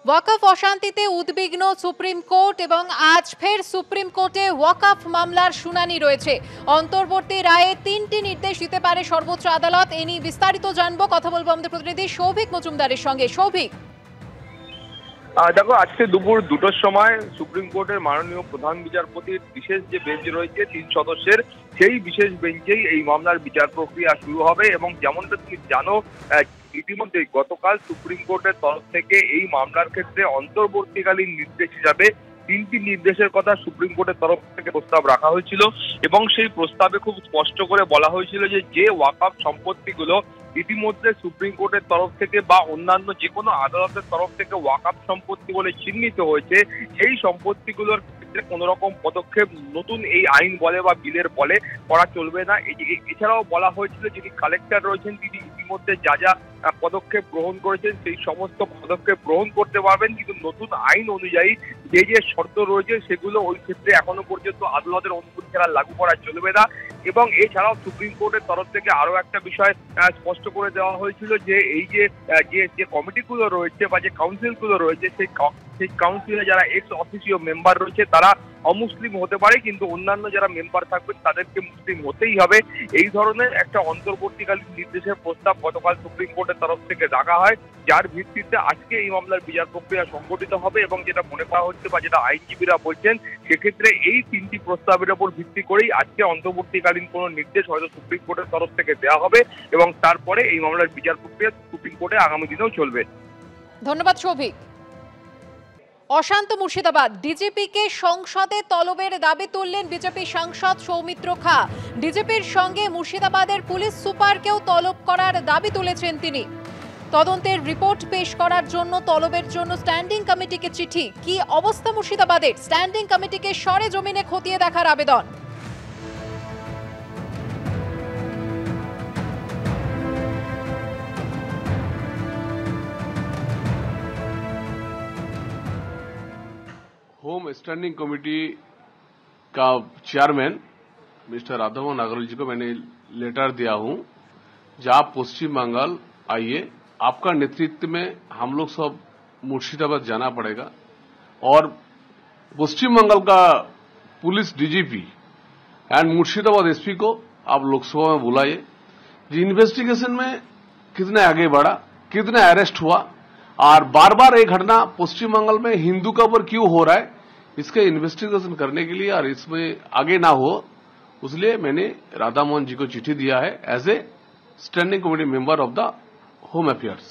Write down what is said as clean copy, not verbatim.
ওয়াকফ অশান্তিতে উদ্বিগ্ন supreme court এবং আজ ফের সুপ্রিম কোর্টে ওয়াকফ মামলার শুনানি রয়েছে। অন্তর্বর্তী রায়ে 3টি নির্দেশ দিতে পারে সর্বোচ্চ আদালত। এ নিয়ে বিস্তারিত জানবো, কথা বলবো আমাদের প্রতিনিধি সৌভিক মজুমদারের সঙ্গে। সৌভিক, দেখো, আজকে দুপুর 2টোর সময় সুপ্রিম কোর্টের মাননীয় প্রধান বিচারপতির বিশেষ যে বেঞ্চ রয়েছে 3 সদস্যের, সেই বিশেষ বেঞ্চেই এই মামলার বিচার প্রক্রিয়া শুরু হবে। এবং যেমনটা তুমি জানো, ইতিমধ্যে গতকাল সুপ্রিম কোর্টের তরফ থেকে এই মামলার ক্ষেত্রে অন্তর্বর্তীকালীন নির্দেশ হিসাবে 3টি নির্দেশের কথা সুপ্রিম কোর্টের তরফ থেকে প্রস্তাব রাখা হয়েছিল। এবং সেই প্রস্তাবে খুব স্পষ্ট করে বলা হয়েছিল যে ওয়াকফ সম্পত্তিগুলো ইতিমধ্যে সুপ্রিম কোর্টের তরফ থেকে বা অন্যান্য যে কোনো আদালতের তরফ থেকে ওয়াকফ সম্পত্তি বলে চিহ্নিত হয়েছে, সেই সম্পত্তিগুলোর ক্ষেত্রে কোনো রকম পদক্ষেপ নতুন এই আইন বলে বা বিলের বলে করা চলবে না। এছাড়াও বলা হয়েছিল যিনি কালেক্টর রয়েছেন তিনি ইতিমধ্যে যা যা পদক্ষেপ গ্রহণ করেছেন সেই সমস্ত পদক্ষেপ গ্রহণ করতে পারবেন, কিন্তু নতুন আইন অনুযায়ী যে শর্ত রয়েছে সেগুলো ওই ক্ষেত্রে এখনো পর্যন্ত আদালতের অনুমতি ছাড়া লাগু করা চলবে না। এবং এছাড়াও সুপ্রিম কোর্টের তরফ থেকে আরো একটা বিষয় স্পষ্ট করে দেওয়া হয়েছিল যে এই যে কমিটিগুলো রয়েছে বা যে কাউন্সিলগুলো রয়েছে সেই কাউন্সিলে যারা এক্স অফিসিও মেম্বার রয়েছে তারা অমুসলিম হতে পারে, কিন্তু অন্যান্য যারা মেম্বার থাকবেন তাদেরকে মুসলিম হতেই হবে। এই ধরনের একটা অন্তর্বর্তীকালীন নির্দেশের প্রস্তাব গতকাল সুপ্রিম কোর্টের তরফ থেকে রাখা হয়, যার ভিত্তিতে আজকে এই মামলার বিচার প্রক্রিয়া সংগঠিত হবে। এবং যেটা মনে করা হচ্ছে বা যেটা আইনজীবীরা বলছেন, সেক্ষেত্রে এই 3টি প্রস্তাবের উপর ভিত্তি করেই আজকে অন্তর্বর্তীকালীন কোনো নির্দেশ হয়তো সুপ্রিম কোর্টের তরফ থেকে দেওয়া হবে এবং তারপরে এই মামলার বিচার প্রক্রিয়া সুপ্রিম কোর্টে আগামী দিনেও চলবে। ধন্যবাদ সৌভিক। অশান্ত মুর্শিদাবাদ, ডিজিপিকে সংসদে তলবের দাবি তুললেন বিজেপি সাংসদ সৌমিত্র খা। ডিজিপির সঙ্গে মুর্শিদাবাদের পুলিশ সুপারকেও তলব করার দাবি তুলেছেন তিনি। তদন্তের রিপোর্ট পেশ করার জন্য তলবের জন্য স্ট্যান্ডিং কমিটিকে চিঠি। কি অবস্থা মুর্শিদাবাদের? স্ট্যান্ডিং কমিটিকে সরেজমিনে খতিয়ে দেখার আবেদন। होम स्टैंडिंग कमेटी का चेयरमैन मिस्टर राधामोहन अग्रवाल जी को मैंने लेटर दिया हूं, जहां पश्चिम बंगाल आइए, आपका नेतृत्व में हम लोग सब मुर्शिदाबाद जाना पड़ेगा और पश्चिम बंगाल का police DGP and Murshidabad SP को आप लोकसभा में बुलाइए। जी इन्वेस्टिगेशन में कितने आगे बढ़ा, कितने अरेस्ट हुआ और बार बार ये घटना पश्चिम बंगाल में हिंदू का ऊपर क्यों हो रहा है, इसके इन्वेस्टिगेशन करने के लिए और इसमें आगे ना हो, इसलिए मैंने राधामोहन जी को चिट्ठी दिया है as a standing committee member of the home affairs.